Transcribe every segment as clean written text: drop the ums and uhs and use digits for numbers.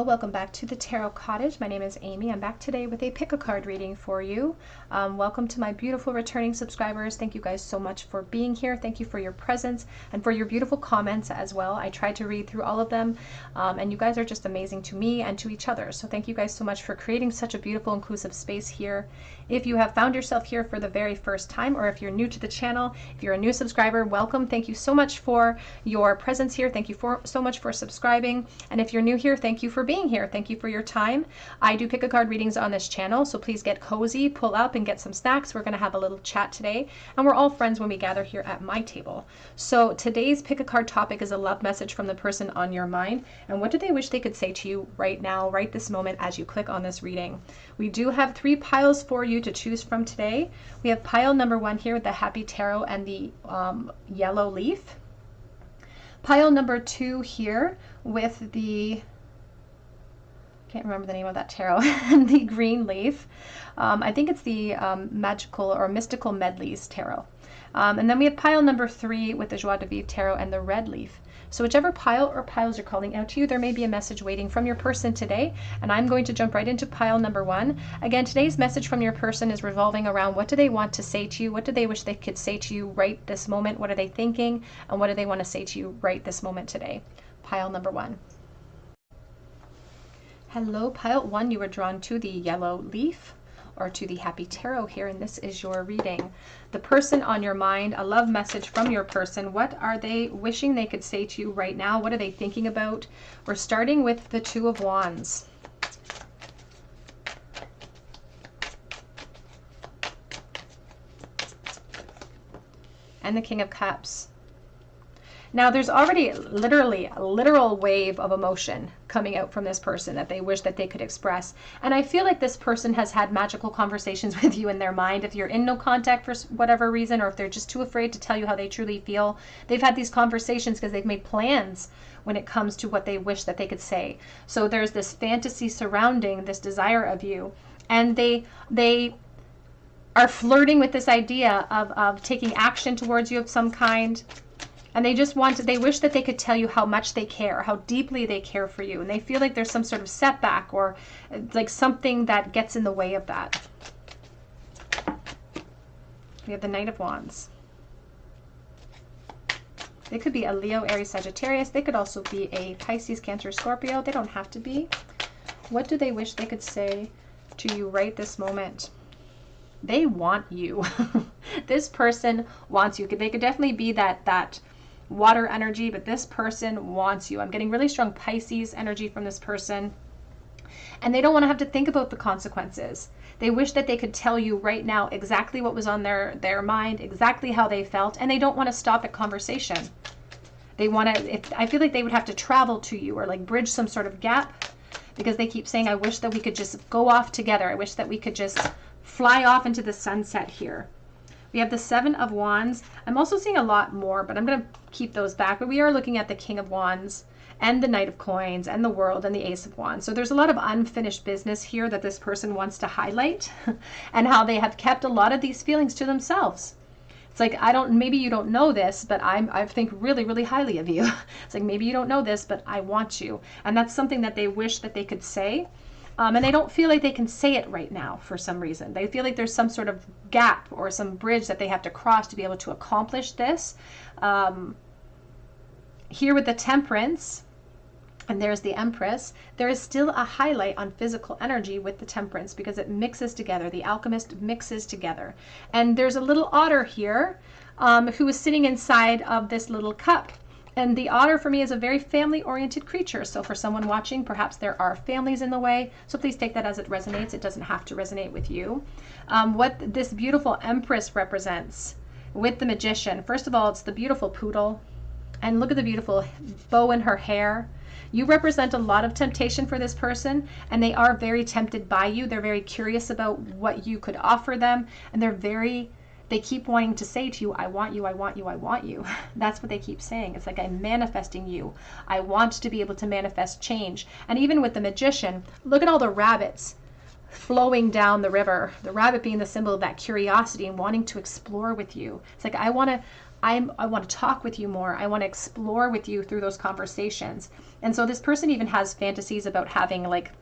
welcome back to the Tarot Cottage. My name is Amy. I'm back today with a pick a card reading for you. Welcome to my beautiful returning subscribers. Thank you guys so much for being here. Thank you for your presence and for your beautiful comments as well. I tried to read through all of them, and you guys are just amazing to me and to each other. So thank you guys so much for creating such a beautiful, inclusive space here. If you have found yourself here for the very first time, or if you're new to the channel, if you're a new subscriber, welcome. Thank you so much for your presence here. Thank you so much for subscribing. And if you're new here, thank you for being here. Thank you for your time. I do pick a card readings on this channel, so please get cozy, pull up and get some snacks. We're going to have a little chat today, and we're all friends when we gather here at my table. So today's pick a card topic is a love message from the person on your mind, and what do they wish they could say to you right now, right this moment, as you click on this reading. We do have 3 piles for you to choose from today. We have pile number 1 here with the Happy Tarot and the yellow leaf. Pile number 2 here with the, can't remember the name of that tarot, and the green leaf. I think it's the Magical or Mystical Medleys tarot. And then we have pile number 3 with the Joie de Vivre tarot and the red leaf. So whichever pile or piles are calling out to you, there may be a message waiting from your person today. And I'm going to jump right into pile number 1. Again, today's message from your person is revolving around what do they want to say to you? What do they wish they could say to you right this moment? What are they thinking? And what do they want to say to you right this moment today? Pile number 1. Hello, pile 1. You were drawn to the yellow leaf, or to the Happy Tarot here, and this is your reading. The person on your mind, a love message from your person. What are they wishing they could say to you right now? What are they thinking about? We're starting with the 2 of Wands. And the King of Cups. Now, there's already literally a literal wave of emotion coming out from this person that they wish that they could express. And I feel like this person has had magical conversations with you in their mind. If you're in no contact for whatever reason, or if they're just too afraid to tell you how they truly feel, they've had these conversations because they've made plans when it comes to what they wish that they could say. So there's this fantasy surrounding this desire of you. And they are flirting with this idea of taking action towards you of some kind. And they wish that they could tell you how much they care, how deeply they care for you. And they feel like there's some sort of setback or like something that gets in the way of that. We have the Knight of Wands. They could be a Leo, Aries, Sagittarius. They could also be a Pisces, Cancer, Scorpio. They don't have to be. What do they wish they could say to you right this moment? They want you. This person wants you. They could definitely be that water energy, but this person wants you. I'm getting really strong Pisces energy from this person. And they don't want to have to think about the consequences. They wish that they could tell you right now exactly what was on their mind, exactly how they felt, and they don't want to stop at conversation. They want to, I feel like they would have to travel to you or like bridge some sort of gap, because they keep saying, I wish that we could just go off together. I wish that we could just fly off into the sunset here. We have the 7 of Wands. I'm also seeing a lot more, but I'm going to keep those back. But we are looking at the King of Wands and the Knight of Coins and the World and the Ace of Wands. So there's a lot of unfinished business here that this person wants to highlight and how they have kept a lot of these feelings to themselves. It's like, maybe you don't know this, but I think really, really highly of you. It's like, maybe you don't know this, but I want you. And that's something that they wish that they could say. And they don't feel like they can say it right now for some reason. They feel like there's some sort of gap or some bridge that they have to cross to be able to accomplish this. Here with the Temperance, and there's the Empress, there is still a highlight on physical energy with the Temperance because it mixes together. The Alchemist mixes together. And there's a little otter here who is sitting inside of this little cup. And the otter for me is a very family-oriented creature. So for someone watching, perhaps there are families in the way. So please take that as it resonates. It doesn't have to resonate with you. What this beautiful Empress represents with the Magician. First of all, it's the beautiful poodle. And look at the beautiful bow in her hair. You represent a lot of temptation for this person, and they are very tempted by you. They're very curious about what you could offer them, and they keep wanting to say to you, I want you, I want you, I want you. That's what they keep saying. It's like, I'm manifesting you. I want to be able to manifest change. And even with the Magician, look at all the rabbits flowing down the river. The rabbit being the symbol of that curiosity and wanting to explore with you. It's like, I want I want to talk with you more. I want to explore with you through those conversations. And so this person even has fantasies about having like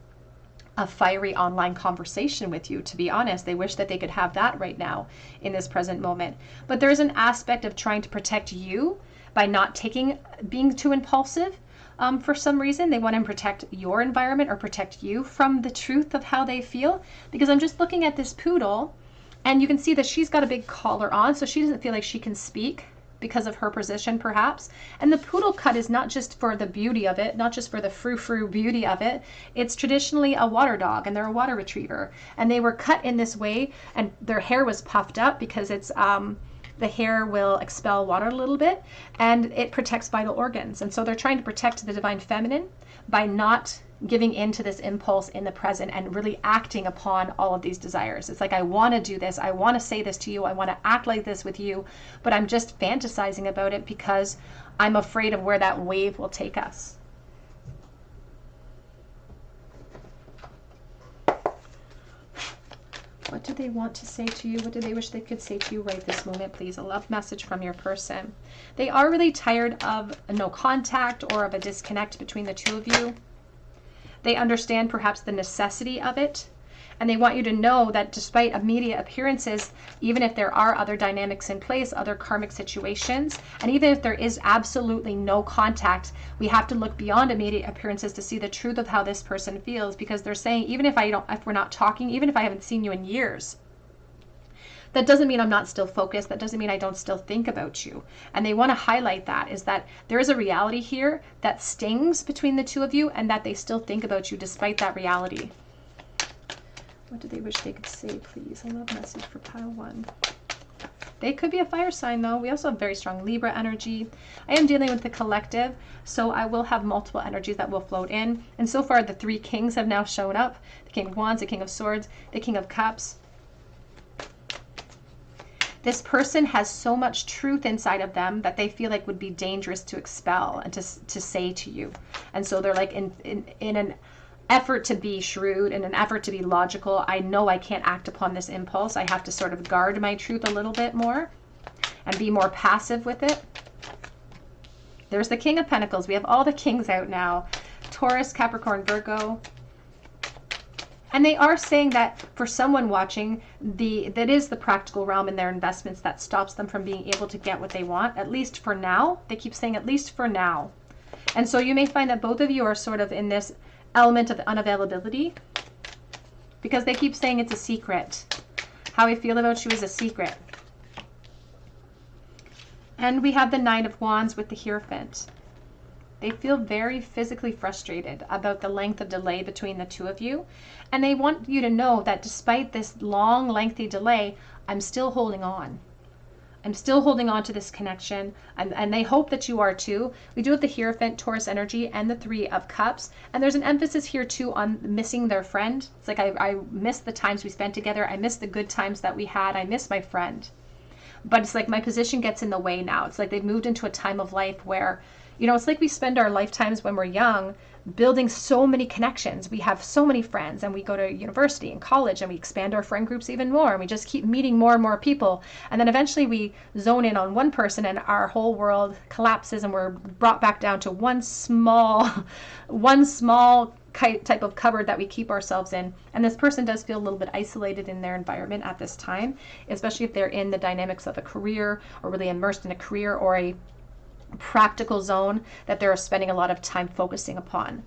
a fiery online conversation with you. To be honest, they wish that they could have that right now in this present moment. But there's an aspect of trying to protect you by not being too impulsive. For some reason, they want to protect your environment or protect you from the truth of how they feel. Because I'm just looking at this poodle, and you can see that she's got a big collar on, so she doesn't feel like she can speak because of her position, perhaps. And the poodle cut is not just for the beauty of it, not just for the frou-frou beauty of it. It's traditionally a water dog, and they're a water retriever. And they were cut in this way, and their hair was puffed up because it's the hair will expel water a little bit, and it protects vital organs. And so they're trying to protect the divine feminine by not giving in to this impulse in the present and really acting upon all of these desires. It's like, I want to do this. I want to say this to you. I want to act like this with you, but I'm just fantasizing about it because I'm afraid of where that wave will take us. What do they want to say to you? What do they wish they could say to you right this moment, please? A love message from your person. They are really tired of no contact or of a disconnect between the two of you. They understand perhaps the necessity of it. And they want you to know that despite immediate appearances, even if there are other dynamics in place, other karmic situations, and even if there is absolutely no contact, we have to look beyond immediate appearances to see the truth of how this person feels, because they're saying, even if we're not talking, even if I haven't seen you in years, that doesn't mean I'm not still focused. That doesn't mean I don't still think about you. And they want to highlight that, is that there is a reality here that stings between the two of you, and that they still think about you despite that reality. What do they wish they could say, please? A love message for pile 1. They could be a fire sign, though. We also have very strong Libra energy. I am dealing with the collective, so I will have multiple energies that will float in. And so far, the 3 kings have now shown up. The King of Wands, the King of Swords, the King of Cups. This person has so much truth inside of them that they feel like would be dangerous to expel and to say to you. And so they're like in an effort to be shrewd, in an effort to be logical. I know I can't act upon this impulse. I have to sort of guard my truth a little bit more and be more passive with it. There's the King of Pentacles. We have all the kings out now. Taurus, Capricorn, Virgo. And they are saying that for someone watching, that is the practical realm in their investments that stops them from being able to get what they want, at least for now. They keep saying at least for now. And so you may find that both of you are sort of in this element of unavailability, because they keep saying it's a secret. How I feel about you is a secret. And we have the Nine of Wands with the Hierophant. They feel very physically frustrated about the length of delay between the two of you. And they want you to know that despite this long, lengthy delay, I'm still holding on. I'm still holding on to this connection, and they hope that you are too. We do have the Hierophant, Taurus energy, and the 3 of Cups. And there's an emphasis here too on missing their friend. It's like, I miss the times we spent together. I miss the good times that we had. I miss my friend. But it's like my position gets in the way now. It's like they've moved into a time of life where, you know, it's like we spend our lifetimes when we're young building so many connections. We have so many friends, and we go to university and college, and we expand our friend groups even more, and we just keep meeting more and more people. And then eventually we zone in on one person, and our whole world collapses, and we're brought back down to one small type of cupboard that we keep ourselves in. And this person does feel a little bit isolated in their environment at this time, especially if they're in the dynamics of a career, or really immersed in a career or a practical zone that they're spending a lot of time focusing upon.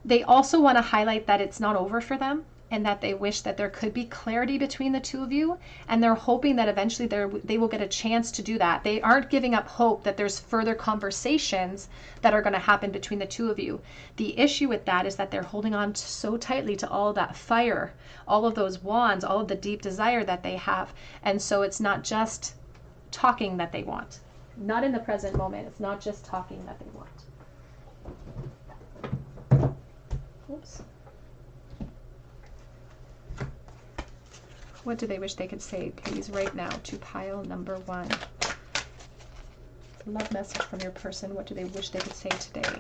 They also want to highlight that it's not over for them, and that they wish that there could be clarity between the two of you, and they're hoping that eventually they will get a chance to do that. They aren't giving up hope that there's further conversations that are going to happen between the two of you. The issue with that is that they're holding on so tightly to all of that fire, all of those wands, all of the deep desire that they have. And so it's not just talking that they want. Not in the present moment. It's not just talking that they want. Oops. What do they wish they could say, please, right now to pile number 1? Love message from your person. What do they wish they could say today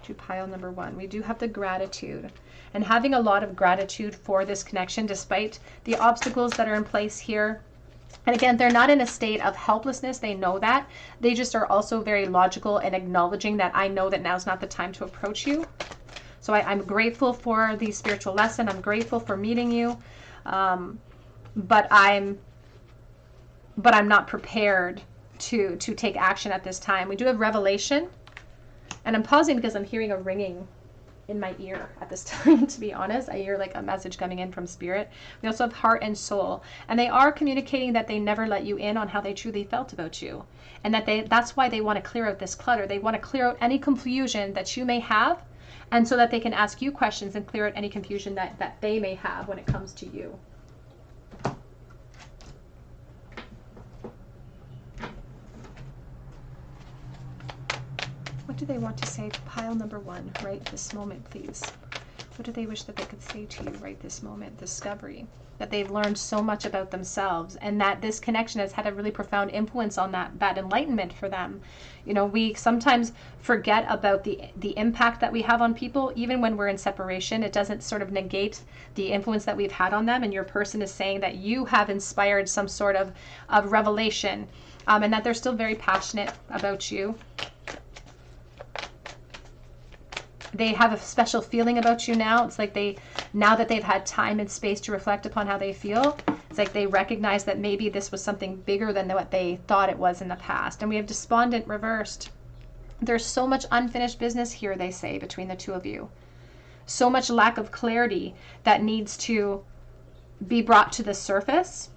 to pile number 1? We do have the gratitude, and having a lot of gratitude for this connection, despite the obstacles that are in place here. And again, they're not in a state of helplessness. They know that. They just are also very logical and acknowledging that I know that now's not the time to approach you. So I'm grateful for the spiritual lesson. I'm grateful for meeting you. But I'm not prepared to take action at this time. We do have revelation. And I'm pausing because I'm hearing a ringing in my ear at this time, to be honest. I hear like a message coming in from spirit. We also have heart and soul, and they are communicating that they never let you in on how they truly felt about you, and that's why they want to clear out this clutter. They want to clear out any confusion that you may have, and so that they can ask you questions and clear out any confusion that they may have when it comes to you. What do they want to say to pile number 1 right this moment, please? What do they wish that they could say to you right this moment? Discovery. That they've learned so much about themselves, and that this connection has had a really profound influence on that enlightenment for them. You know, we sometimes forget about the impact that we have on people, even when we're in separation. It doesn't sort of negate the influence that we've had on them, and your person is saying that you have inspired some sort of revelation, and that they're still very passionate about you. They have a special feeling about you now. It's like now that they've had time and space to reflect upon how they feel, it's like they recognize that maybe this was something bigger than what they thought it was in the past. And we have despondent reversed. There's so much unfinished business here, they say, between the two of you. So much lack of clarity that needs to be brought to the surface.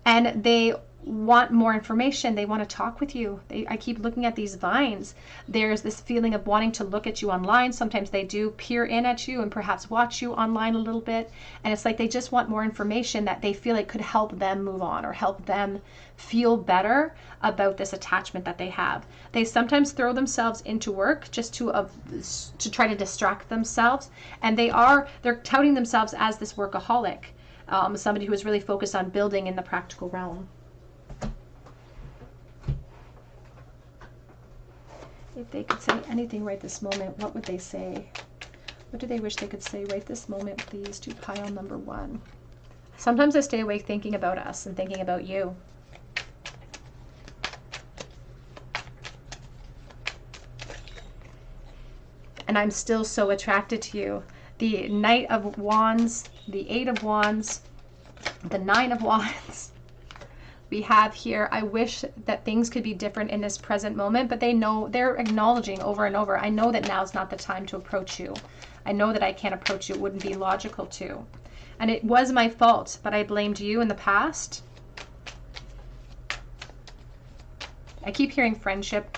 And they want more information. They want to talk with you. I keep looking at these vines. There's this feeling of wanting to look at you online. Sometimes they do peer in at you and perhaps watch you online a little bit. And it's like they just want more information that they feel like could help them move on or help them feel better about this attachment that they have. They sometimes throw themselves into work just to try to distract themselves. And they're touting themselves as this workaholic, somebody who is really focused on building in the practical realm. If they could say anything right this moment, what would they say? What do they wish they could say right this moment, please, to pile number 1? Sometimes I stay awake thinking about us and thinking about you. And I'm still so attracted to you. The Knight of Wands, the 8 of Wands, the 9 of Wands. We have here, I wish that things could be different in this present moment, but they're acknowledging over and over, I know that now's not the time to approach you. I know that I can't approach you. It wouldn't be logical to. And it was my fault, but I blamed you in the past. I keep hearing friendship.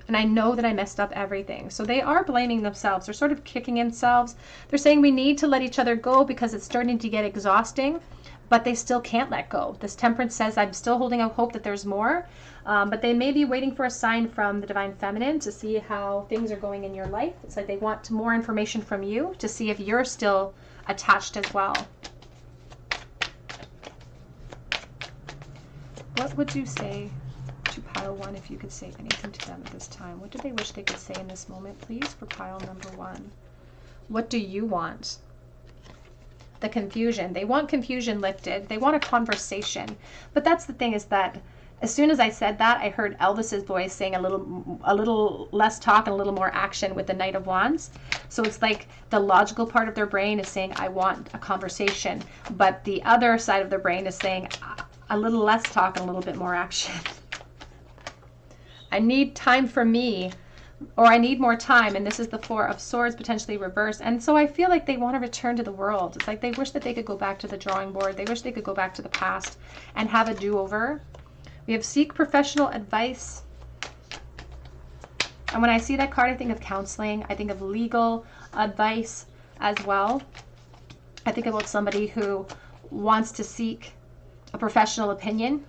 And I know that I messed up everything. So they are blaming themselves. They're sort of kicking themselves. They're saying we need to let each other go because it's starting to get exhausting. But they still can't let go. This Temperance says, I'm still holding out hope that there's more. But they may be waiting for a sign from the Divine Feminine to see how things are going in your life. It's like they want more information from you to see if you're still attached as well. What would you say to pile 1 if you could say anything to them at this time? What do they wish they could say in this moment, please, for pile number 1? What do you want? The confusion. They want confusion lifted. They want a conversation. But that's the thing, is that as soon as I said that, I heard Elvis's voice saying a little less talk and a little more action with the Knight of Wands. So it's like the logical part of their brain is saying, I want a conversation. But the other side of their brain is saying a little less talk and a little bit more action. I need time for me, or I need more time, and this is the 4 of Swords, potentially reversed. And so I feel like they want to return to the world. It's like they wish that they could go back to the drawing board. They wish they could go back to the past and have a do-over. We have seek professional advice. And when I see that card, I think of counseling. I think of legal advice as well. I think about somebody who wants to seek a professional opinion.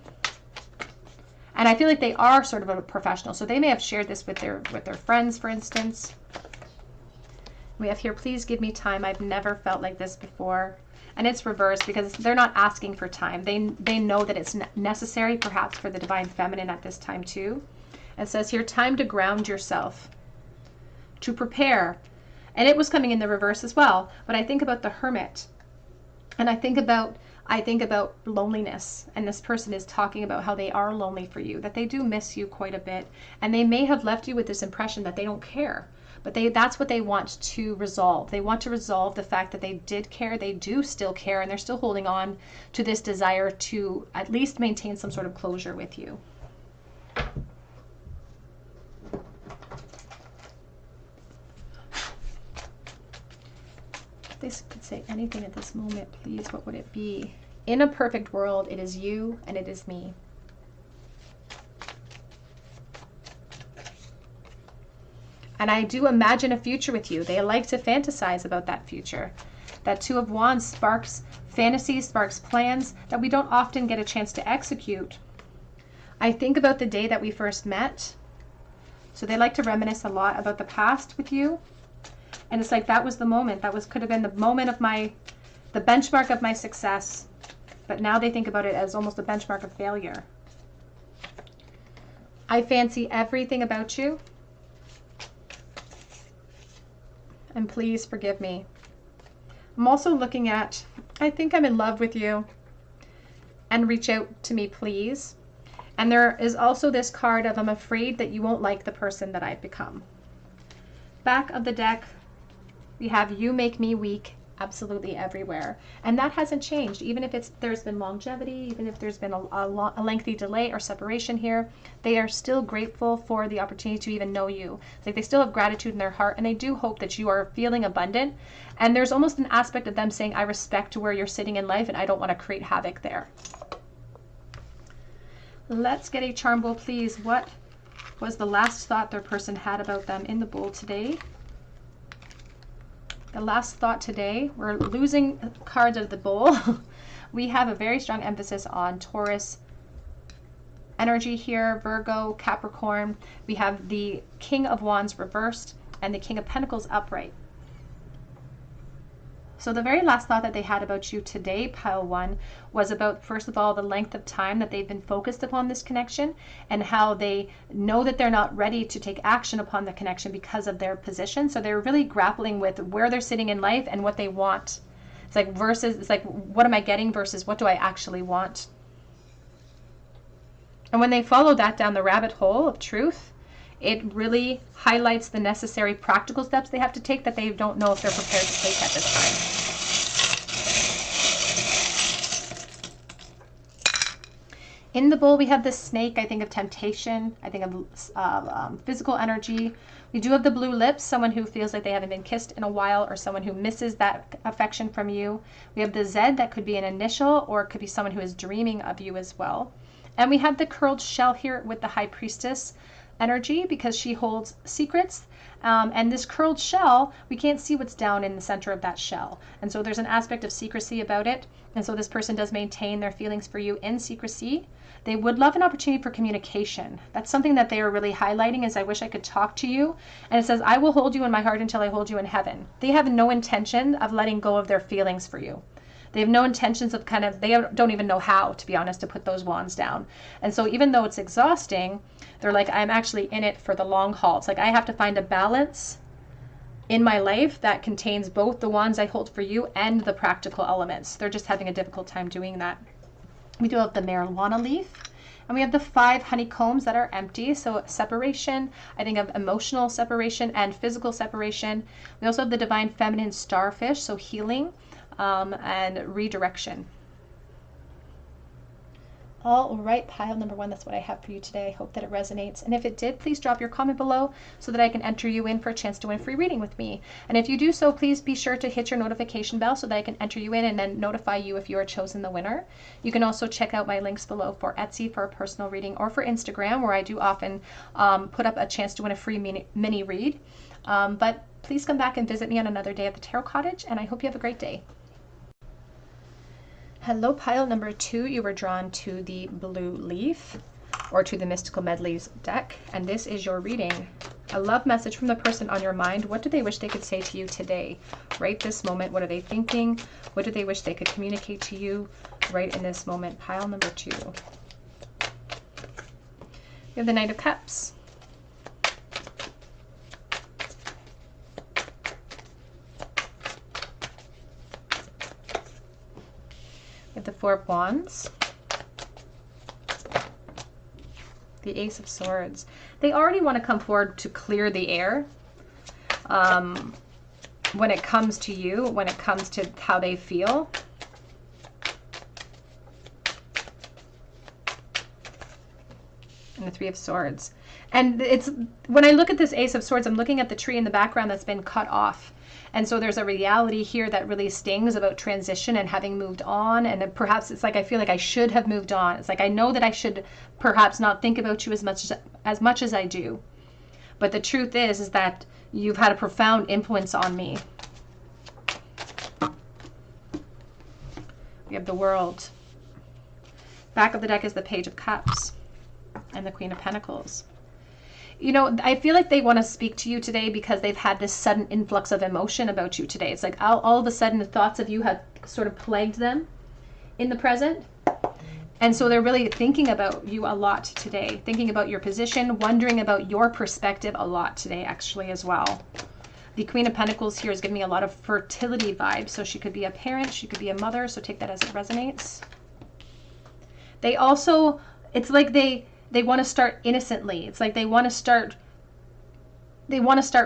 And I feel like they are sort of a professional. So they may have shared this with their friends, for instance. We have here, please give me time. I've never felt like this before. And it's reversed because they're not asking for time. They know that it's necessary, perhaps, for the Divine Feminine at this time too. It says here, time to ground yourself, to prepare. And it was coming in the reverse as well. But I think about the Hermit. And I think about I think about loneliness, and this person is talking about how they are lonely for you, that they do miss you quite a bit, and they may have left you with this impression that they don't care. But that's what they want to resolve. They want to resolve the fact that they did care, they do still care, and they're still holding on to this desire to at least maintain some sort of closure with you. If this could say anything at this moment, please, what would it be? In a perfect world, it is you and it is me. And I do imagine a future with you. They like to fantasize about that future. That Two of Wands sparks fantasies, sparks plans that we don't often get a chance to execute. I think about the day that we first met. So they like to reminisce a lot about the past with you. And it's like that was the moment. Could have been the moment of the benchmark of my success. But now they think about it as almost a benchmark of failure. I fancy everything about you. And please forgive me. I'm also looking at, I think I'm in love with you. And reach out to me, please. And there is also this card of, I'm afraid that you won't like the person that I've become. Back of the deck, we have you make me weak absolutely everywhere. And that hasn't changed. Even if there's been longevity, even if there's been a lengthy delay or separation here, they are still grateful for the opportunity to even know you. It's like they still have gratitude in their heart, and they do hope that you are feeling abundant. And there's almost an aspect of them saying, I respect where you're sitting in life and I don't want to create havoc there. Let's get a charm bowl, please. What was the last thought their person had about them in the bowl today? The last thought today, we're losing cards of the bowl. We have a very strong emphasis on Taurus energy here, Virgo, Capricorn. We have the King of Wands reversed and the King of Pentacles upright. So the very last thought that they had about you today, pile one, was about, first of all, the length of time that they've been focused upon this connection and how they know that they're not ready to take action upon the connection because of their position. So they're really grappling with where they're sitting in life and what they want. It's like what am I getting versus what do I actually want? And when they follow that down the rabbit hole of truth, it really highlights the necessary practical steps they have to take that they don't know if they're prepared to take at this time. In the bowl, we have the snake. I think of temptation. I think of physical energy. We do have the blue lips, someone who feels like they haven't been kissed in a while or someone who misses that affection from you. We have the Z, that could be an initial, or it could be someone who is dreaming of you as well. And we have the curled shell here with the High Priestess energy because she holds secrets. And this curled shell, we can't see what's down in the center of that shell. And so there's an aspect of secrecy about it. And so this person does maintain their feelings for you in secrecy. They would love an opportunity for communication. That's something that they are really highlighting is I wish I could talk to you. And it says, I will hold you in my heart until I hold you in heaven. They have no intention of letting go of their feelings for you. They have no intentions of they don't even know how, to be honest, to put those wands down. And so even though it's exhausting, they're like, I'm actually in it for the long haul. It's like I have to find a balance in my life that contains both the wands I hold for you and the practical elements. They're just having a difficult time doing that. We do have the marijuana leaf. And we have the 5 honeycombs that are empty. So separation, I think of emotional separation and physical separation. We also have the divine feminine starfish, so healing and redirection. All right, pile number 1, that's what I have for you today. I hope that it resonates. And if it did, please drop your comment below so that I can enter you in for a chance to win a free reading with me. And if you do so, please be sure to hit your notification bell so that I can enter you in and then notify you if you are chosen the winner. You can also check out my links below for Etsy for a personal reading or for Instagram, where I do often put up a chance to win a free mini read. But please come back and visit me on another day at the Tarot Cottage, and I hope you have a great day. Hello, pile number 2. You were drawn to the blue leaf or to the Mystical Medleys deck, and this is your reading. A love message from the person on your mind. What do they wish they could say to you today? Right this moment. What are they thinking? What do they wish they could communicate to you right in this moment? Pile number 2. We have the Knight of Cups. We have the Four of Wands. The Ace of Swords. They already want to come forward to clear the air. When it comes to you, when it comes to how they feel. And the Three of Swords. And it's, when I look at this Ace of Swords, I'm looking at the tree in the background that's been cut off. And so there's a reality here that really stings about transition and having moved on. And perhaps it's like, I feel like I should have moved on. It's like, I know that I should perhaps not think about you as much as I do. But the truth is that you've had a profound influence on me. We have the World. Back of the deck is the Page of Cups and the Queen of Pentacles. You know, I feel like they want to speak to you today because they've had this sudden influx of emotion about you today. It's like all of a sudden the thoughts of you have sort of plagued them in the present. And so they're really thinking about you a lot today, thinking about your position, wondering about your perspective a lot today, actually, as well. The Queen of Pentacles here is giving me a lot of fertility vibes. So she could be a parent, she could be a mother. So take that as it resonates. They also, it's like they want to start innocently. It's like they want to start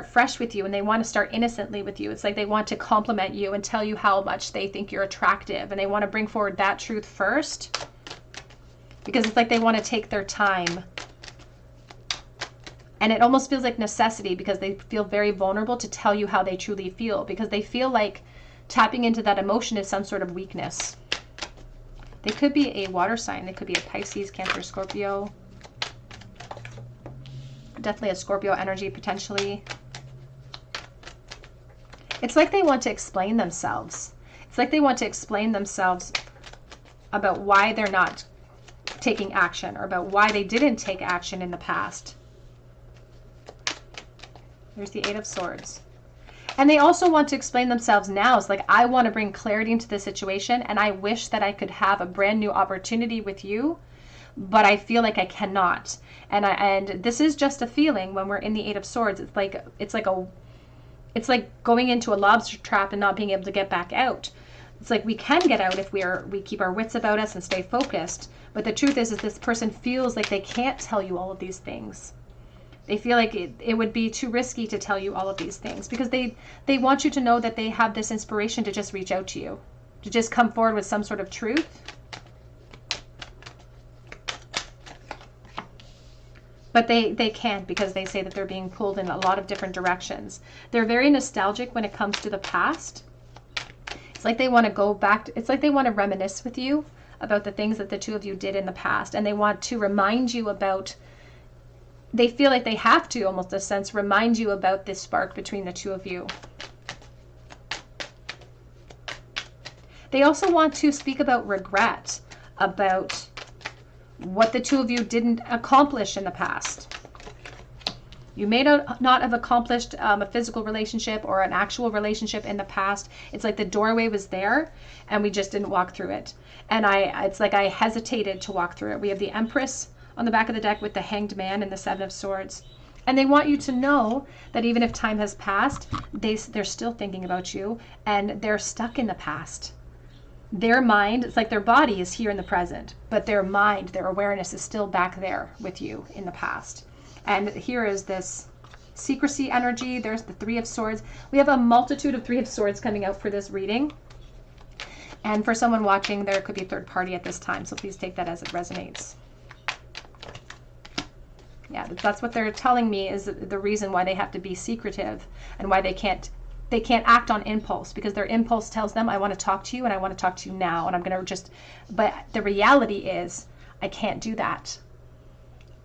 fresh with you, and they want to start innocently with you. It's like they want to compliment you and tell you how much they think you're attractive. And they want to bring forward that truth first. Because it's like they want to take their time. And it almost feels like necessity because they feel very vulnerable to tell you how they truly feel. Because they feel like tapping into that emotion is some sort of weakness. They could be a water sign. They could be a Pisces, Cancer, Scorpio. Definitely a Scorpio energy potentially. It's like they want to explain themselves. It's like they want to explain themselves about why they're not taking action, or about why they didn't take action in the past. There's the Eight of Swords. And they also want to explain themselves now. It's like, I want to bring clarity into the situation, and I wish that I could have a brand new opportunity with you, but I feel like I cannot. And this is just a feeling when we're in the Eight of Swords. It's like going into a lobster trap and not being able to get back out. It's like we can get out if we keep our wits about us and stay focused. But the truth is this person feels like they can't tell you all of these things. They feel like it would be too risky to tell you all of these things because they want you to know that they have this inspiration to just reach out to you, to just come forward with some sort of truth. But they can't because they say that they're being pulled in a lot of different directions. They're very nostalgic when it comes to the past. It's like they want to go back. It's like they want to reminisce with you about the things that the two of you did in the past. And they want to remind you about, they feel like they have to, almost in a sense, remind you about this spark between the two of you. They also want to speak about regret, about what the two of you didn't accomplish in the past. You may not have accomplished a physical relationship or an actual relationship in the past. It's like the doorway was there and we just didn't walk through it. And it's like I hesitated to walk through it. We have the Empress on the back of the deck with the Hanged Man and the Seven of Swords. And they want you to know that even if time has passed, they're still thinking about you and they're stuck in the past. Their mind, it's like their body is here in the present, but their mind, their awareness is still back there with you in the past. And here is this secrecy energy. There's the Three of Swords. We have a multitude of Three of Swords coming out for this reading. And for someone watching, there could be a third party at this time. So please take that as it resonates. Yeah, that's what they're telling me is the reason why they have to be secretive and why they can't act on impulse, because their impulse tells them, I want to talk to you and I want to talk to you now. And I'm going to but the reality is I can't do that.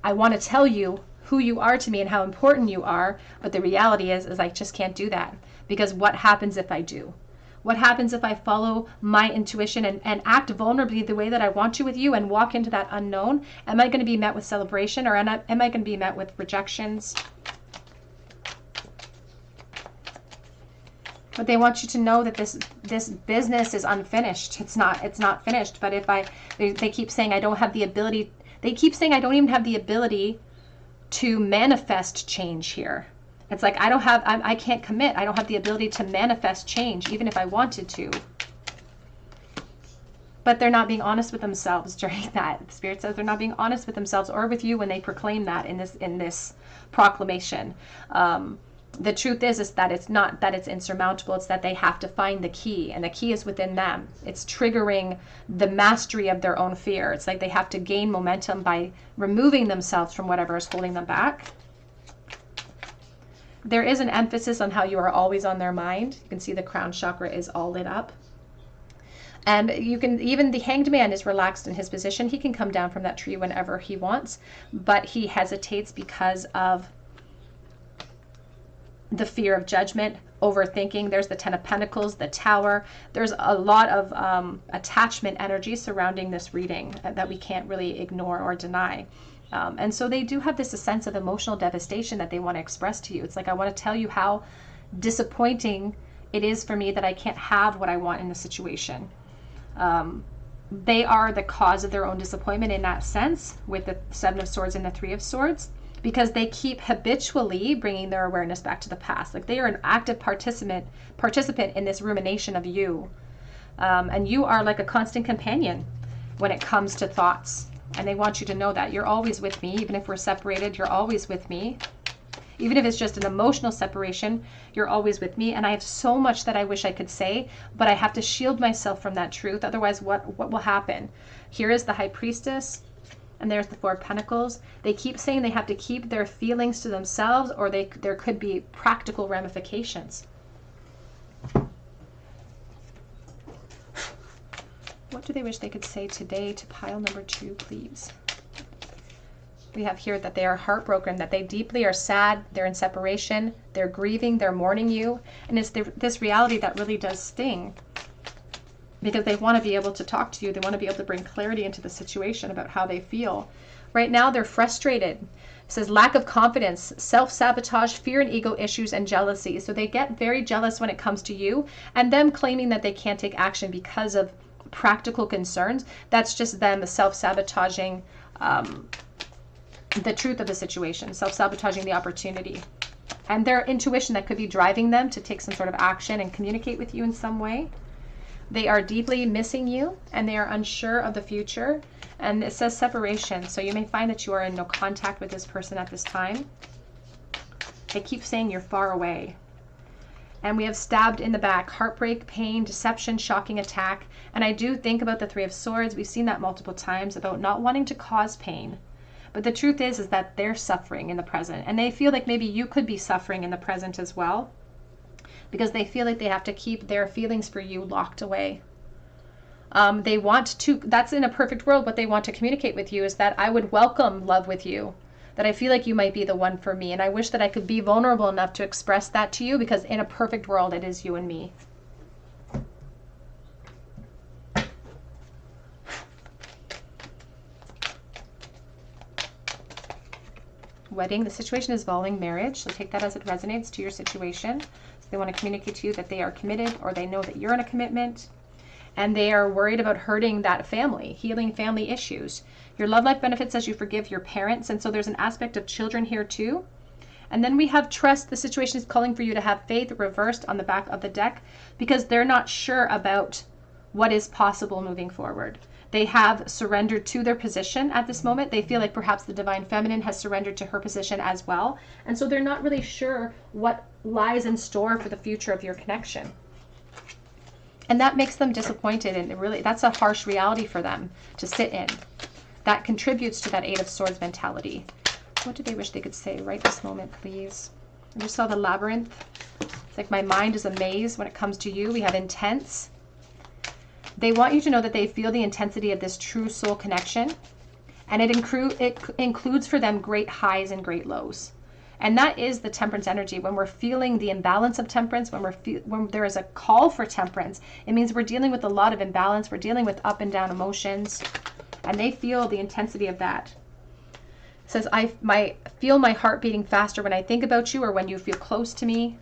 I want to tell you who you are to me and how important you are. But the reality is I just can't do that, because what happens if I do? What happens if I follow my intuition and act vulnerably the way that I want to with you and walk into that unknown? Am I going to be met with celebration, or am I going to be met with rejections? But they want you to know that this business is unfinished. It's not finished. But if they keep saying I don't have the ability. They keep saying I don't even have the ability to manifest change here. It's like I can't commit. I don't have the ability to manifest change, even if I wanted to. but they're not being honest with themselves during that. The Spirit says they're not being honest with themselves or with you when they proclaim that in this proclamation. The truth is that it's not that it's insurmountable. It's that they have to find the key, and the key is within them. It's triggering the mastery of their own fear. It's like they have to gain momentum by removing themselves from whatever is holding them back. There is an emphasis on how you are always on their mind. You can see the crown chakra is all lit up. And you can, even the Hanged Man is relaxed in his position. He can come down from that tree whenever he wants, but he hesitates because of the fear of judgment, overthinking. There's the Ten of Pentacles, the Tower. There's a lot of attachment energy surrounding this reading that we can't really ignore or deny. And so they do have this a sense of emotional devastation that they want to express to you. It's like, I want to tell you how disappointing it is for me that I can't have what I want in the situation. They are the cause of their own disappointment in that sense, with the Seven of Swords and the Three of Swords, because they keep habitually bringing their awareness back to the past. Like, they are an active participant in this rumination of you. And you are like a constant companion when it comes to thoughts. And they want you to know that you're always with me. Even if we're separated, you're always with me. Even if it's just an emotional separation, you're always with me. And I have so much that I wish I could say, but I have to shield myself from that truth. Otherwise, what will happen? Here is the High Priestess, and there's the Four of Pentacles. They keep saying they have to keep their feelings to themselves, or there could be practical ramifications. What do they wish they could say today to pile number 2, please? We have here that they are heartbroken, that they deeply are sad, they're in separation, they're grieving, they're mourning you. And it's this reality that really does sting, because they want to be able to talk to you. They want to be able to bring clarity into the situation about how they feel. Right now, they're frustrated. It says lack of confidence, self-sabotage, fear and ego issues, and jealousy. So they get very jealous when it comes to you, and them claiming that they can't take action because of practical concerns. That's just them self-sabotaging the truth of the situation, self-sabotaging the opportunity. And their intuition that could be driving them to take some sort of action and communicate with you in some way. They are deeply missing you, and they are unsure of the future. And it says separation, so you may find that you are in no contact with this person at this time. They keep saying you're far away. And we have stabbed in the back, heartbreak, pain, deception, shocking attack. And I do think about the Three of Swords. We've seen that multiple times about not wanting to cause pain. But the truth is that they're suffering in the present. And they feel like maybe you could be suffering in the present as well, because they feel like they have to keep their feelings for you locked away. They want to, that's in a perfect world, what they want to communicate with you is that I would welcome love with you, that I feel like you might be the one for me. And I wish that I could be vulnerable enough to express that to you, because in a perfect world, it is you and me. Wedding, the situation is involving marriage, so take that as it resonates to your situation. So they want to communicate to you that they are committed, or they know that you're in a commitment, and they are worried about hurting that family, healing family issues. Your love life benefits as you forgive your parents, and so there's an aspect of children here too. And then we have trust. The situation is calling for you to have faith, reversed on the back of the deck, because they're not sure about what is possible moving forward. They have surrendered to their position at this moment. They feel like perhaps the Divine Feminine has surrendered to her position as well. And so they're not really sure what lies in store for the future of your connection. And that makes them disappointed, and really that's a harsh reality for them to sit in. That contributes to that Eight of Swords mentality. What do they wish they could say right this moment, please? I just saw the Labyrinth. It's like my mind is a maze when it comes to you. We have intense. They want you to know that they feel the intensity of this true soul connection, and it includes for them great highs and great lows. And that is the Temperance energy. When we're feeling the imbalance of temperance, when there is a call for temperance, it means we're dealing with a lot of imbalance. We're dealing with up and down emotions, and they feel the intensity of that. It says, I feel my heart beating faster when I think about you, or when you feel close to me.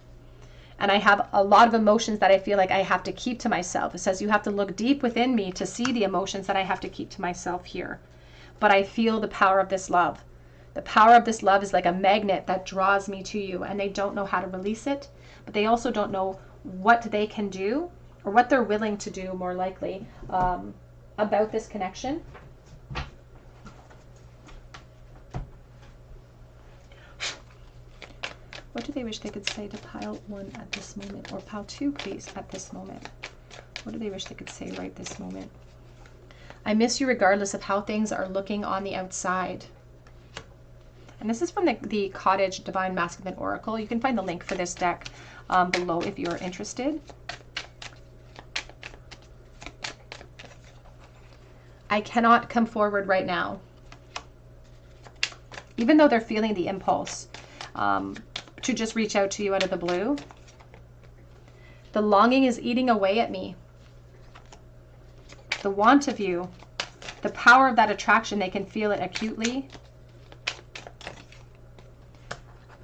And I have a lot of emotions that I feel like I have to keep to myself. It says you have to look deep within me to see the emotions that I have to keep to myself here. But I feel the power of this love. The power of this love is like a magnet that draws me to you, and they don't know how to release it, but they also don't know what they can do, or what they're willing to do, more likely, about this connection. What do they wish they could say to pile 1 at this moment? Or pile 2, please, at this moment. What do they wish they could say right this moment? I miss you regardless of how things are looking on the outside. And this is from the Cottage Divine Masculine Oracle. You can find the link for this deck below if you're interested. I cannot come forward right now. Even though they're feeling the impulse to just reach out to you out of the blue. The longing is eating away at me. The want of you, the power of that attraction, they can feel it acutely.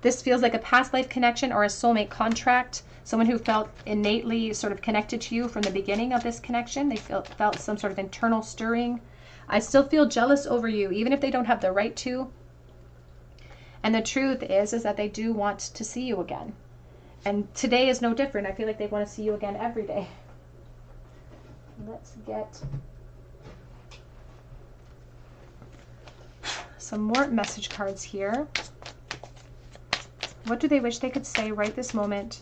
This feels like a past life connection or a soulmate contract. Someone who felt innately sort of connected to you from the beginning of this connection. They felt some sort of internal stirring. I still feel jealous over you, even if they don't have the right to. And the truth is that they do want to see you again. And today is no different. I feel like they want to see you again every day. Let's get some more message cards here. What do they wish they could say right this moment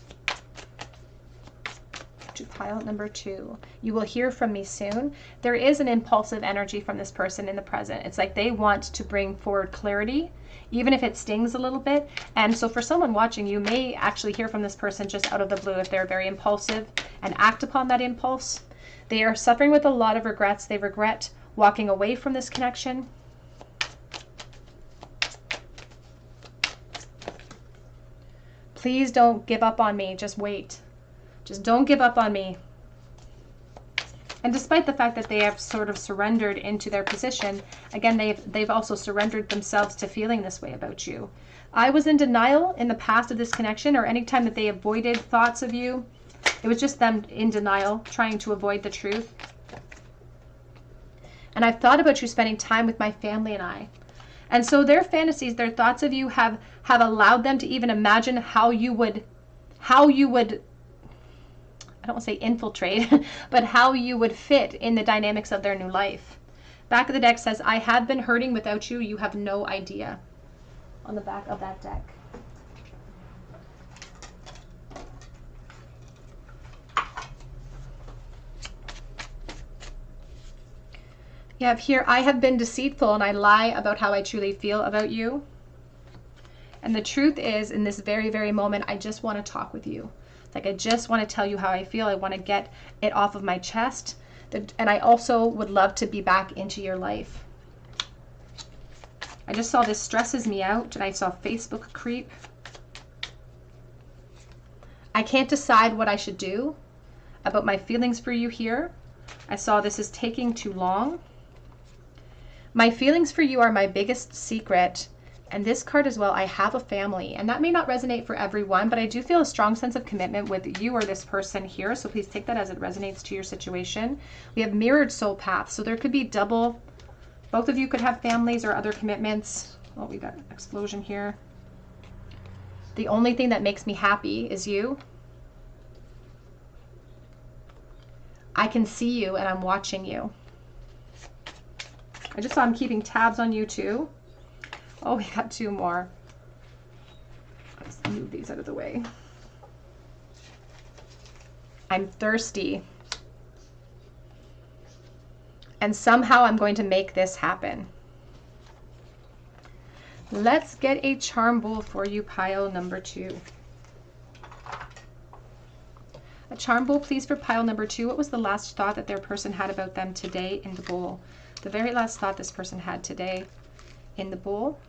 to pile number 2? You will hear from me soon. There is an impulsive energy from this person in the present. It's like they want to bring forward clarity, even if it stings a little bit. And so for someone watching, you may actually hear from this person just out of the blue if they're very impulsive and act upon that impulse. They are suffering with a lot of regrets. They regret walking away from this connection. Please don't give up on me. Just wait. Just don't give up on me. And despite the fact that they have sort of surrendered into their position, again, they've also surrendered themselves to feeling this way about you. I was in denial in the past of this connection, or any time that they avoided thoughts of you. It was just them in denial, trying to avoid the truth. And I've thought about you spending time with my family and I. And so their fantasies, their thoughts of you have allowed them to even imagine how you would, I don't want to say infiltrate, but how you would fit in the dynamics of their new life. Back of the deck says, I have been hurting without you. You have no idea. On the back of that deck. You have here, I have been deceitful and I lie about how I truly feel about you. And the truth is, in this very, very moment, I just want to talk with you. It's like, I just want to tell you how I feel. I want to get it off of my chest. And I also would love to be back into your life. I just saw this stresses me out, and I saw Facebook creep. I can't decide what I should do about my feelings for you here. I saw this is taking too long. My feelings for you are my biggest secret. And this card as well, I have a family. And that may not resonate for everyone, but I do feel a strong sense of commitment with you or this person here. So please take that as it resonates to your situation. We have mirrored soul paths. So there could be double, both of you could have families or other commitments. Oh, we got an explosion here. The only thing that makes me happy is you. I can see you and I'm watching you. I just saw I'm keeping tabs on you too. Oh, we got 2 more. Let's move these out of the way. I'm thirsty. And somehow I'm going to make this happen. Let's get a charm bowl for you, pile number 2. A charm bowl, please, for pile number 2. What was the last thought that their person had about them today in the bowl? The very last thought this person had today in the bowl.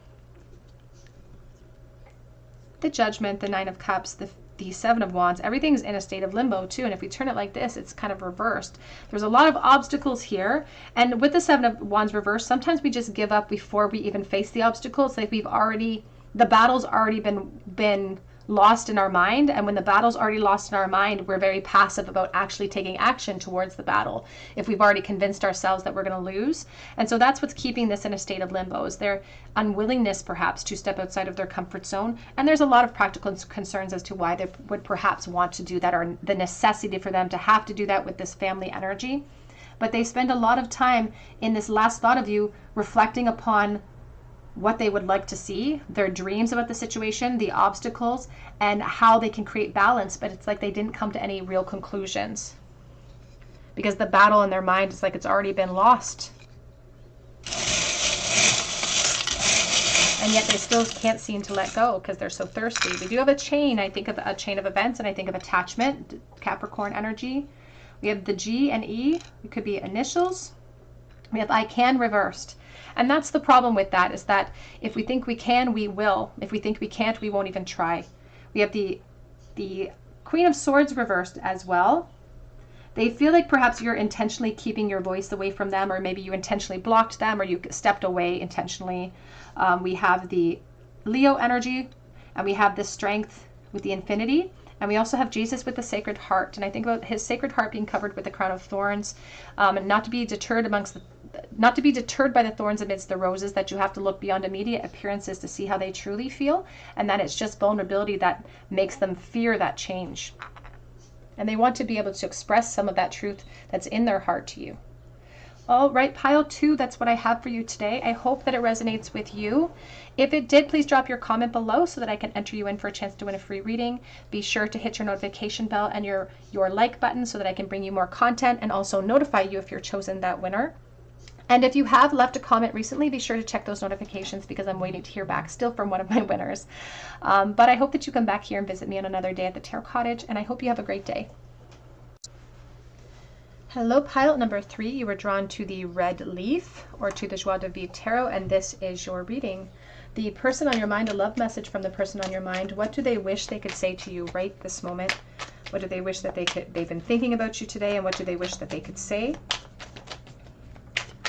The Judgment, the 9 of Cups, the 7 of Wands. Everything's in a state of limbo too. And if we turn it like this, it's kind of reversed. There's a lot of obstacles here. And with the 7 of Wands reversed, sometimes we just give up before we even face the obstacles. Like the battle's already been lost in our mind. And when the battle's already lost in our mind, we're very passive about actually taking action towards the battle if we've already convinced ourselves that we're going to lose. And so that's what's keeping this in a state of limbo, is their unwillingness perhaps to step outside of their comfort zone. And there's a lot of practical concerns as to why they would perhaps want to do that, or the necessity for them to have to do that with this family energy. but they spend a lot of time in this last thought of you reflecting upon what they would like to see, their dreams about the situation, the obstacles, and how they can create balance. But it's like they didn't come to any real conclusions because the battle in their mind is like it's already been lost. And yet they still can't seem to let go because they're so thirsty. We do have a chain. I think of a chain of events, and I think of attachment, Capricorn energy. We have the G and E. It could be initials. We have I can reversed. And that's the problem with that, is that if we think we can, we will. If we think we can't, we won't even try. We have the Queen of Swords reversed as well. They feel like perhaps you're intentionally keeping your voice away from them, or maybe you intentionally blocked them, or you stepped away intentionally. We have the Leo energy, and we have the Strength with the Infinity, and we also have Jesus with the Sacred Heart. And I think about his Sacred Heart being covered with the crown of thorns, and not to be deterred by the thorns amidst the roses, that you have to look beyond immediate appearances to see how they truly feel, and that it's just vulnerability that makes them fear that change. And they want to be able to express some of that truth that's in their heart to you. All right, pile 2, that's what I have for you today. I hope that it resonates with you. If it did, please drop your comment below so that I can enter you in for a chance to win a free reading. Be sure to hit your notification bell and your like button so that I can bring you more content and also notify you if you're chosen that winner. And if you have left a comment recently, be sure to check those notifications because I'm waiting to hear back still from one of my winners. But I hope that you come back here and visit me on another day at the Tarot Cottage, and I hope you have a great day. Hello, pilot number 3. You were drawn to the red leaf or to the Joie de Vivre Tarot, and this is your reading. The person on your mind, a love message from the person on your mind. What do they wish they could say to you right this moment? What do they wish that they've been thinking about you today, and what do they wish that they could say?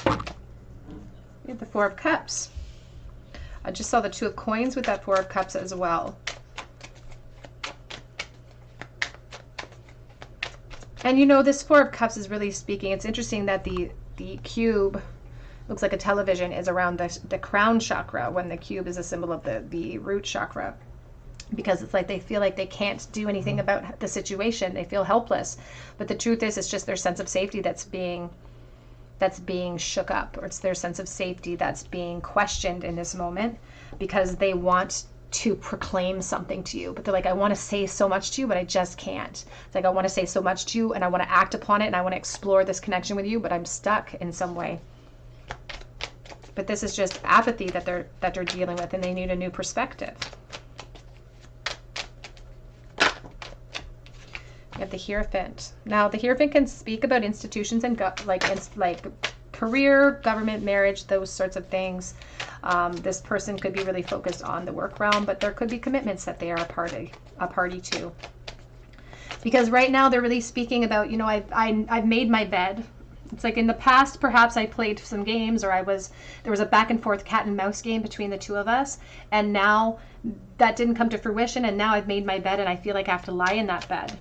We have the Four of Cups. I just saw the Two of Coins with that Four of Cups as well. And you know, this Four of Cups is really speaking. It's interesting that the cube looks like a television is around the crown chakra, when the cube is a symbol of the root chakra. Because it's like they feel like they can't do anything about the situation. They feel helpless. But the truth is, it's just their sense of safety that's being shook up, or it's their sense of safety that's being questioned in this moment, because they want to proclaim something to you, but they're like, I want to say so much to you, but I just can't. It's like, I want to say so much to you and I want to act upon it and I want to explore this connection with you, but I'm stuck in some way. But this is just apathy that they're dealing with, and they need a new perspective. You have the Hierophant. Now, the Hierophant can speak about institutions and like career, government, marriage, those sorts of things. This person could be really focused on the work realm, but there could be commitments that they are a party to. Because right now they're really speaking about, you know, I've made my bed. It's like in the past, perhaps I played some games, or there was a back and forth cat and mouse game between the two of us, and now that didn't come to fruition, and now I've made my bed and I feel like I have to lie in that bed.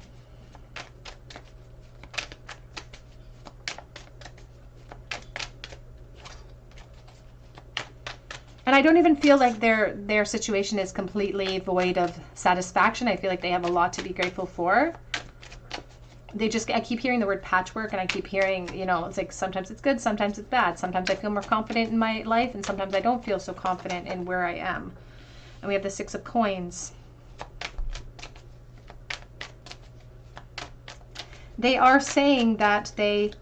And I don't even feel like their situation is completely void of satisfaction. I feel like they have a lot to be grateful for. I keep hearing the word patchwork, and I keep hearing, you know, it's like sometimes it's good, sometimes it's bad. Sometimes I feel more confident in my life, and sometimes I don't feel so confident in where I am. And we have the Six of Coins. They are saying that they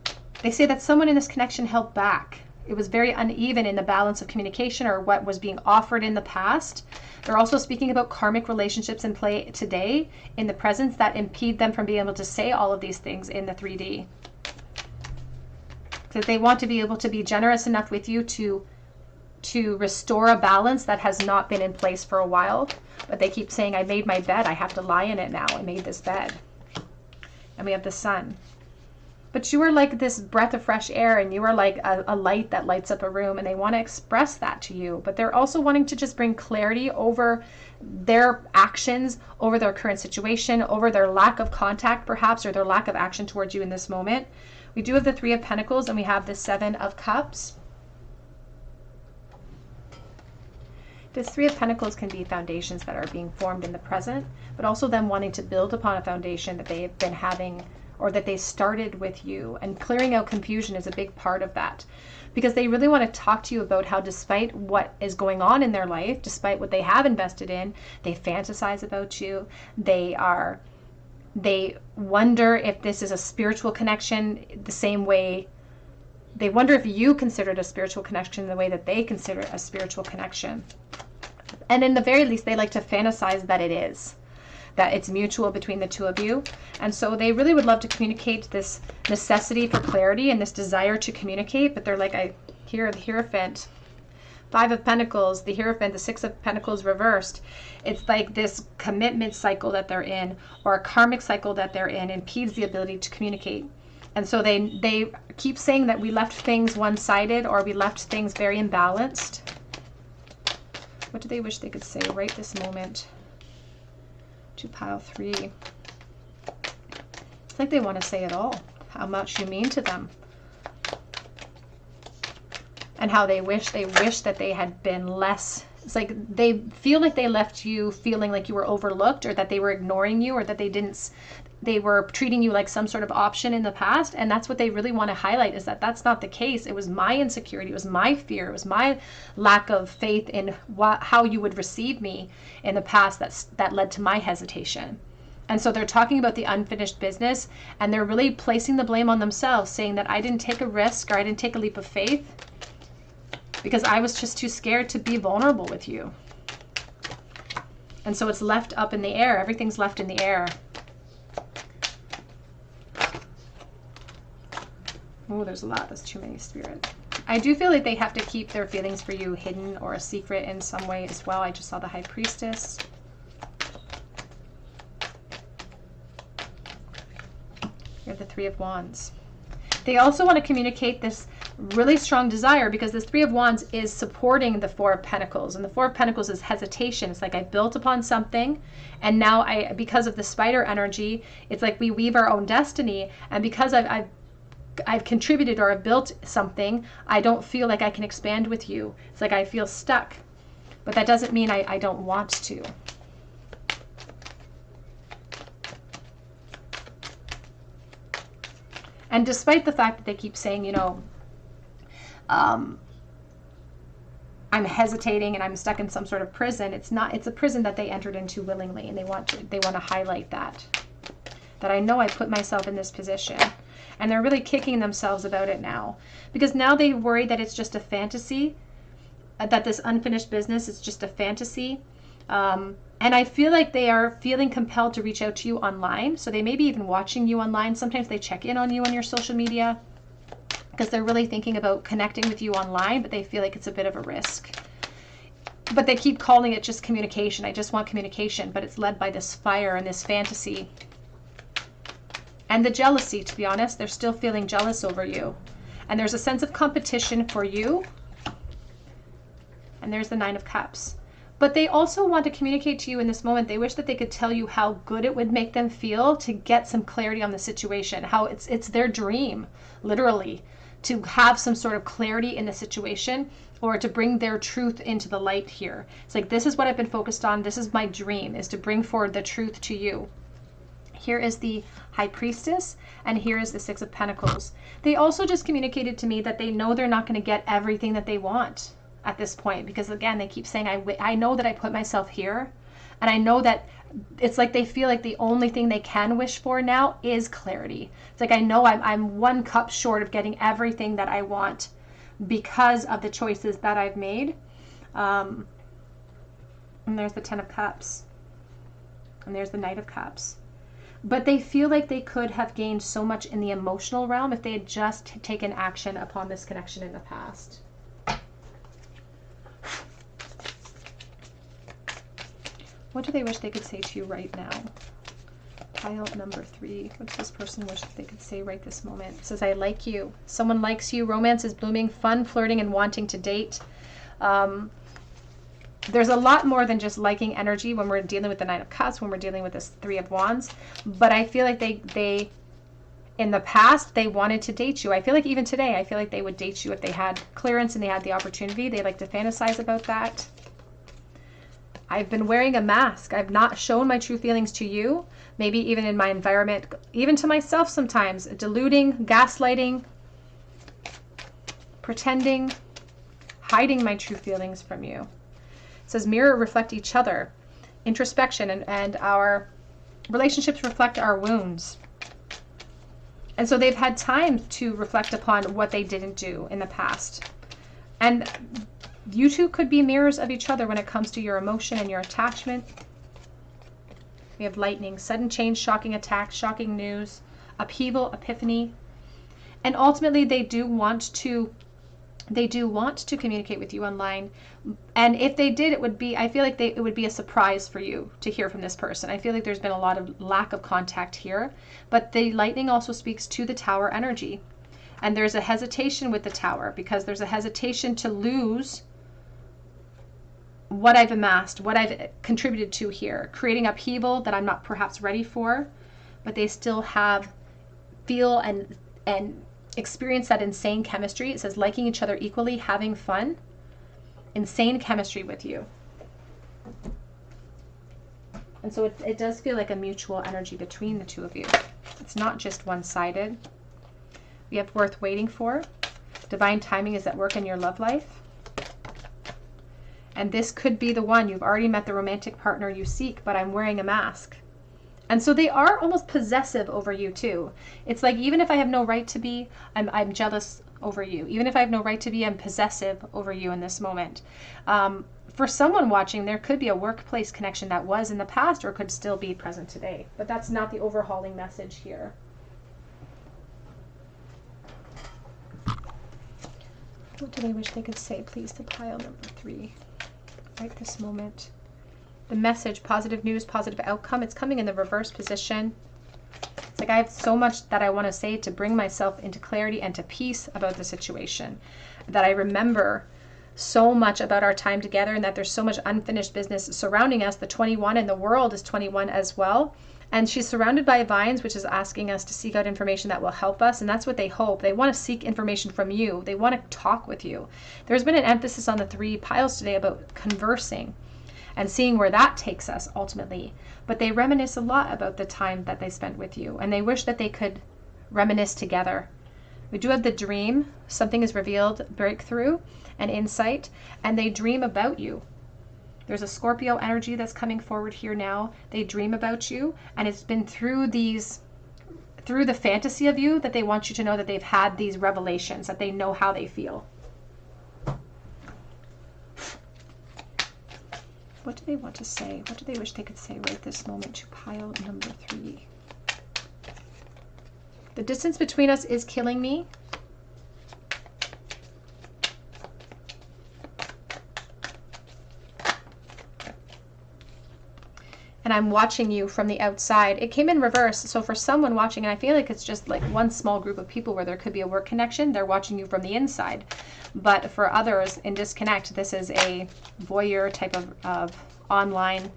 say that someone in this connection held back. It was very uneven in the balance of communication, or what was being offered in the past. They're also speaking about karmic relationships in play today in the present that impede them from being able to say all of these things in the 3D. So they want to be able to be generous enough with you to restore a balance that has not been in place for a while. But they keep saying, I made my bed, I have to lie in it now. I made this bed. And we have the Sun. But you are like this breath of fresh air, and you are like a light that lights up a room, and they want to express that to you. But they're also wanting to just bring clarity over their actions, over their current situation, over their lack of contact perhaps, or their lack of action towards you in this moment. We do have the Three of Pentacles, and we have the Seven of Cups. This Three of Pentacles can be foundations that are being formed in the present, but also them wanting to build upon a foundation that they have been having or that they started with you. And clearing out confusion is a big part of that, because they really want to talk to you about how, despite what is going on in their life, despite what they have invested in, they fantasize about you. They wonder if this is a spiritual connection the same way. They wonder if you consider it a spiritual connection the way that they consider it a spiritual connection. And in the very least, they like to fantasize that it is, that it's mutual between the two of you. And so they really would love to communicate this necessity for clarity and this desire to communicate, but they're like, I hear the Hierophant, 5 of Pentacles, the Hierophant, the 6 of Pentacles reversed. It's like this commitment cycle that they're in, or a karmic cycle that they're in, impedes the ability to communicate. And so they keep saying that we left things one-sided, or we left things very imbalanced. What do they wish they could say right this moment? To pile 3. It's like they want to say it all. How much you mean to them. And how they wish that they had been less. It's like they feel like they left you feeling like you were overlooked, or that they were ignoring you, or that they were treating you like some sort of option in the past. And that's what they really want to highlight, is that that's not the case. It was my insecurity, it was my fear, it was my lack of faith in how you would receive me in the past that led to my hesitation. And so they're talking about the unfinished business, and they're really placing the blame on themselves, saying that I didn't take a risk, or I didn't take a leap of faith because I was just too scared to be vulnerable with you. And so it's left up in the air. Everything's left in the air. Oh, there's a lot. That's too many, Spirit. I do feel like they have to keep their feelings for you hidden or a secret in some way as well. I just saw the High Priestess. You're the 3 of Wands. They also want to communicate this really strong desire, because this 3 of Wands is supporting the 4 of Pentacles. And the 4 of Pentacles is hesitation. It's like I built upon something, and now because of the spider energy, it's like we weave our own destiny. And because I've contributed, or I've built something, I don't feel like I can expand with you. It's like I feel stuck. But that doesn't mean I don't want to. And despite the fact that they keep saying, you know, I'm hesitating and I'm stuck in some sort of prison, it's a prison that they entered into willingly, and they want to highlight that I know I put myself in this position. And they're really kicking themselves about it now, because now they worry that it's just a fantasy, that this unfinished business is just a fantasy. And I feel like they are feeling compelled to reach out to you online. So they may be even watching you online. Sometimes they check in on you on your social media, because they're really thinking about connecting with you online, but they feel like it's a bit of a risk. But they keep calling it just communication. I just want communication, but it's led by this fire and this fantasy. And the jealousy, to be honest, they're still feeling jealous over you. And there's a sense of competition for you. And there's the 9 of Cups. But they also want to communicate to you in this moment. They wish that they could tell you how good it would make them feel to get some clarity on the situation. How it's their dream, literally, to have some sort of clarity in the situation, or to bring their truth into the light here. It's like, this is what I've been focused on. This is my dream, is to bring forward the truth to you. Here is the High Priestess, and here is the 6 of Pentacles. They also just communicated to me that they know they're not going to get everything that they want at this point, because again, they keep saying, I know that I put myself here, and I know that it's like they feel like the only thing they can wish for now is clarity. It's like, I know I'm 1 cup short of getting everything that I want because of the choices that I've made. And there's the 10 of Cups, and there's the Knight of Cups. But they feel like they could have gained so much in the emotional realm if they had just taken action upon this connection in the past. What do they wish they could say to you right now? Pile number 3. What does this person wish that they could say right this moment? It says, I like you. Someone likes you. Romance is blooming. Fun, flirting, and wanting to date. There's a lot more than just liking energy when we're dealing with the 9 of Cups, when we're dealing with this 3 of Wands. But I feel like they in the past, they wanted to date you. I feel like even today, I feel like they would date you if they had clearance and they had the opportunity. They like to fantasize about that. I've been wearing a mask. I've not shown my true feelings to you, maybe even in my environment, even to myself sometimes, deluding, gaslighting, pretending, hiding my true feelings from you. It says mirror, reflect each other, introspection, and our relationships reflect our wounds. And so they've had time to reflect upon what they didn't do in the past. And you two could be mirrors of each other when it comes to your emotion and your attachment. We have lightning, sudden change, shocking attack, shocking news, upheaval, epiphany. And ultimately they do want to communicate with you online. And if they did, I feel like it would be a surprise for you to hear from this person. I feel like there's been a lot of lack of contact here, but the lightning also speaks to the Tower energy. And there's a hesitation with the Tower, because there's a hesitation to lose what I've amassed, what I've contributed to here, creating upheaval that I'm not perhaps ready for, but they still feel and experience that insane chemistry. It says liking each other equally, having fun, insane chemistry with you. And so it does feel like a mutual energy between the two of you. It's not just one-sided. We have worth waiting for. Divine timing is at work in your love life. And this could be the one. You've already met the romantic partner you seek, but I'm wearing a mask. And so they are almost possessive over you too. It's like, even if I have no right to be, I'm jealous over you. Even if I have no right to be, I'm possessive over you in this moment. For someone watching, there could be a workplace connection that was in the past or could still be present today. But that's not the overhauling message here. What do they wish they could say, please, to pile number 3? Right this moment. The message, positive news, positive outcome. It's coming in the reverse position. It's like I have so much that I want to say to bring myself into clarity and to peace about the situation. That I remember so much about our time together, and that there's so much unfinished business surrounding us. The 21 and the world is 21 as well. And she's surrounded by vines, which is asking us to seek out information that will help us. And that's what they hope. They want to seek information from you. They want to talk with you. There's been an emphasis on the 3 piles today about conversing and seeing where that takes us ultimately. But they reminisce a lot about the time that they spent with you. And they wish that they could reminisce together. We do have the dream. Something is revealed, breakthrough and insight. And they dream about you. There's a Scorpio energy that's coming forward here now. They dream about you, and it's been through the fantasy of you that they want you to know that they've had these revelations, that they know how they feel. What do they want to say? What do they wish they could say right this moment to pile number 3? The distance between us is killing me. And I'm watching you from the outside. It came in reverse. So for someone watching, and I feel like it's just like one small group of people where there could be a work connection, they're watching you from the inside. But for others in disconnect, this is a voyeur type of online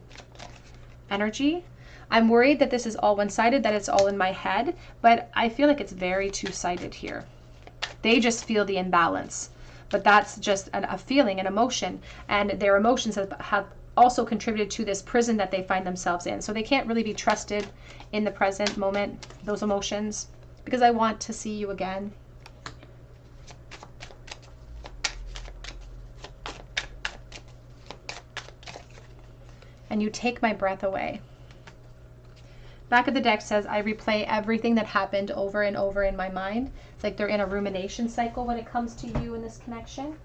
energy. I'm worried that this is all one-sided, that it's all in my head, but I feel like it's very two-sided here. They just feel the imbalance, but that's just a feeling, an emotion, and their emotions have also contributed to this prison that they find themselves in. So they can't really be trusted in the present moment, those emotions, because I want to see you again. And you take my breath away. Back of the deck says, I replay everything that happened over and over in my mind. It's like they're in a rumination cycle when it comes to you in this connection.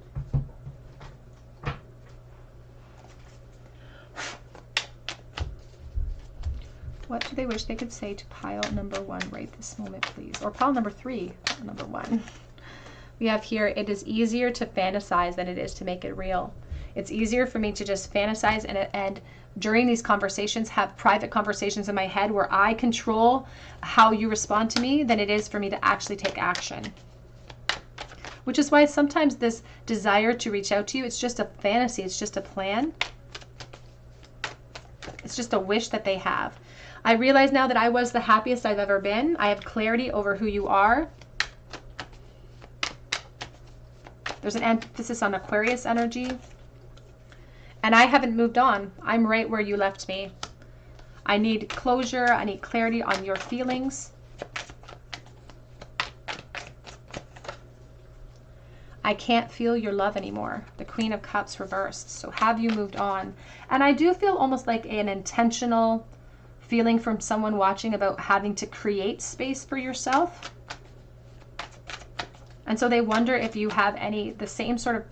What do they wish they could say to pile number 1 right this moment, please? Or pile number 3, number 1. We have here, it is easier to fantasize than it is to make it real. It's easier for me to just fantasize and during these conversations have private conversations in my head where I control how you respond to me than it is for me to actually take action. Which is why sometimes this desire to reach out to you, it's just a fantasy, it's just a plan. It's just a wish that they have. I realize now that I was the happiest I've ever been. I have clarity over who you are. There's an emphasis on Aquarius energy. And I haven't moved on. I'm right where you left me. I need closure. I need clarity on your feelings. I can't feel your love anymore. The Queen of Cups reversed. So have you moved on? And I do feel almost like an intentional feeling from someone watching about having to create space for yourself. And so they wonder if you have the same sort of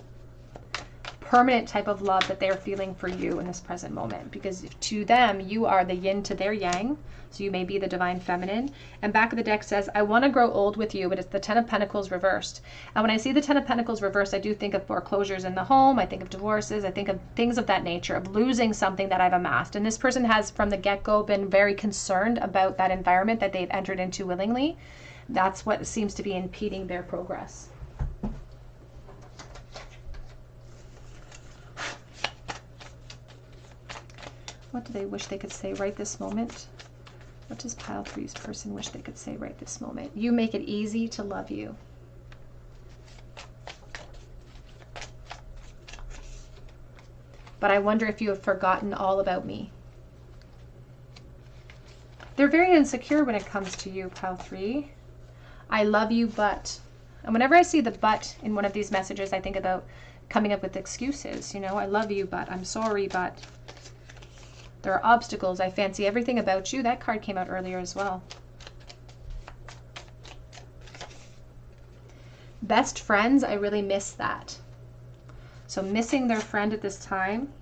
permanent type of love that they're feeling for you in this present moment, because to them you are the yin to their yang, so you may be the divine feminine. And back of the deck says, I want to grow old with you, but it's the Ten of Pentacles reversed. And when I see the Ten of Pentacles reversed, I do think of foreclosures in the home, I think of divorces, I think of things of that nature, of losing something that I've amassed. And this person has from the get-go been very concerned about that environment that they've entered into willingly. That's what seems to be impeding their progress. What do they wish they could say right this moment? What does pile 3's person wish they could say right this moment? You make it easy to love you. But I wonder if you have forgotten all about me. They're very insecure when it comes to you, pile 3. I love you, but. And whenever I see the but in one of these messages, I think about coming up with excuses. You know, I love you, but I'm sorry, but. There are obstacles. I fancy everything about you. That card came out earlier as well. Best friends, I really miss that. So missing their friend at this time.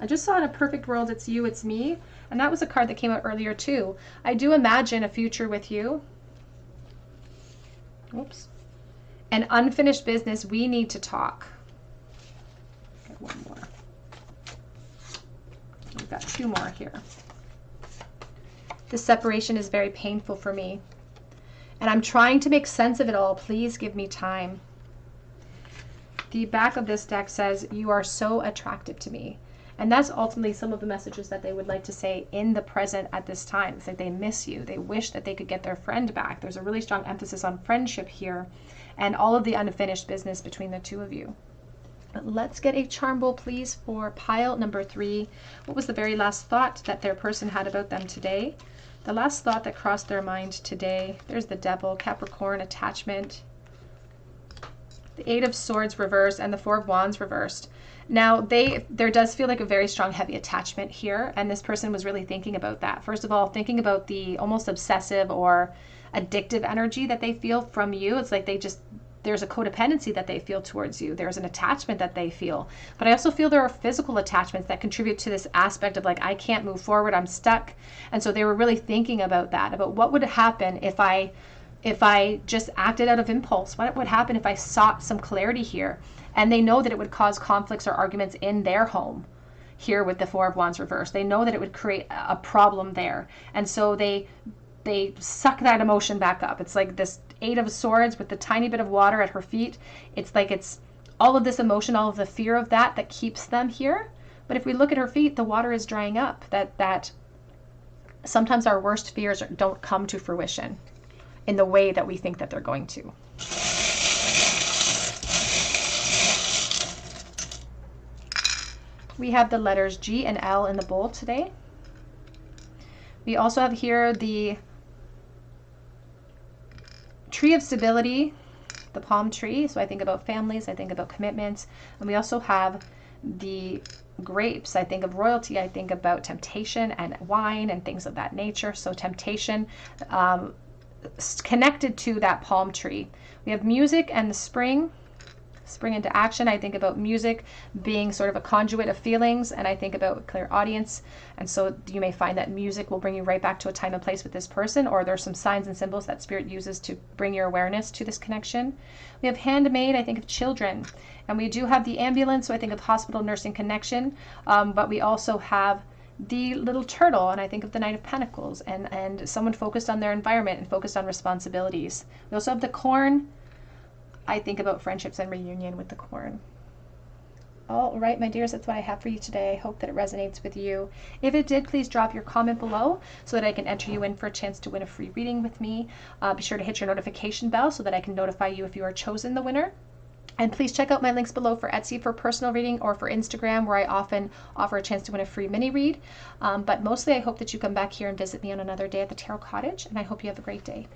I just saw in a perfect world, it's you, it's me. And that was a card that came out earlier too. I do imagine a future with you. Oops. An unfinished business. We need to talk. Get one more. We've got 2 more here. This separation is very painful for me. And I'm trying to make sense of it all. Please give me time. The back of this deck says, you are so attractive to me. And that's ultimately some of the messages that they would like to say in the present at this time. It's like they miss you. They wish that they could get their friend back. There's a really strong emphasis on friendship here and all of the unfinished business between the two of you. Let's get a charm bowl, please, for pile number 3. What was the very last thought that their person had about them today? The last thought that crossed their mind today. There's the Devil, Capricorn, attachment. The 8 of Swords reversed and the 4 of Wands reversed. Now, there does feel like a very strong, heavy attachment here, and this person was really thinking about that. First of all, thinking about the almost obsessive or addictive energy that they feel from you. It's like there's a codependency that they feel towards you. There's an attachment that they feel. But I also feel there are physical attachments that contribute to this aspect of like, I can't move forward, I'm stuck. And so they were really thinking about that, about what would happen if I just acted out of impulse. What would happen if I sought some clarity here? And they know that it would cause conflicts or arguments in their home here with the 4 of Wands reversed. They know that it would create a problem there. And so they suck that emotion back up. It's like this 8 of Swords with the tiny bit of water at her feet. It's like it's all of this emotion, all of the fear of that keeps them here. But if we look at her feet, the water is drying up. That sometimes our worst fears don't come to fruition in the way that we think that they're going to. We have the letters G and L in the bowl today. We also have here the Tree of Stability, the palm tree. So I think about families, I think about commitments. And we also have the grapes. I think of royalty. I think about temptation and wine and things of that nature. So temptation connected to that palm tree. We have music and the spring into action. I think about music being sort of a conduit of feelings, and I think about clear audience. And so you may find that music will bring you right back to a time and place with this person, or there's some signs and symbols that Spirit uses to bring your awareness to this connection. We have handmade, I think of children, and we do have the ambulance, so I think of hospital nursing connection, but we also have the little turtle, and I think of the Knight of Pentacles, and someone focused on their environment and focused on responsibilities. We also have the corn. I think about friendships and reunion with the corn. All right, my dears, that's what I have for you today. I hope that it resonates with you. If it did, please drop your comment below so that I can enter you in for a chance to win a free reading with me. Be sure to hit your notification bell so that I can notify you if you are chosen the winner. And please check out my links below for Etsy for personal reading or for Instagram, where I often offer a chance to win a free mini read. But mostly I hope that you come back here and visit me on another day at the Tarot Cottage, and I hope you have a great day.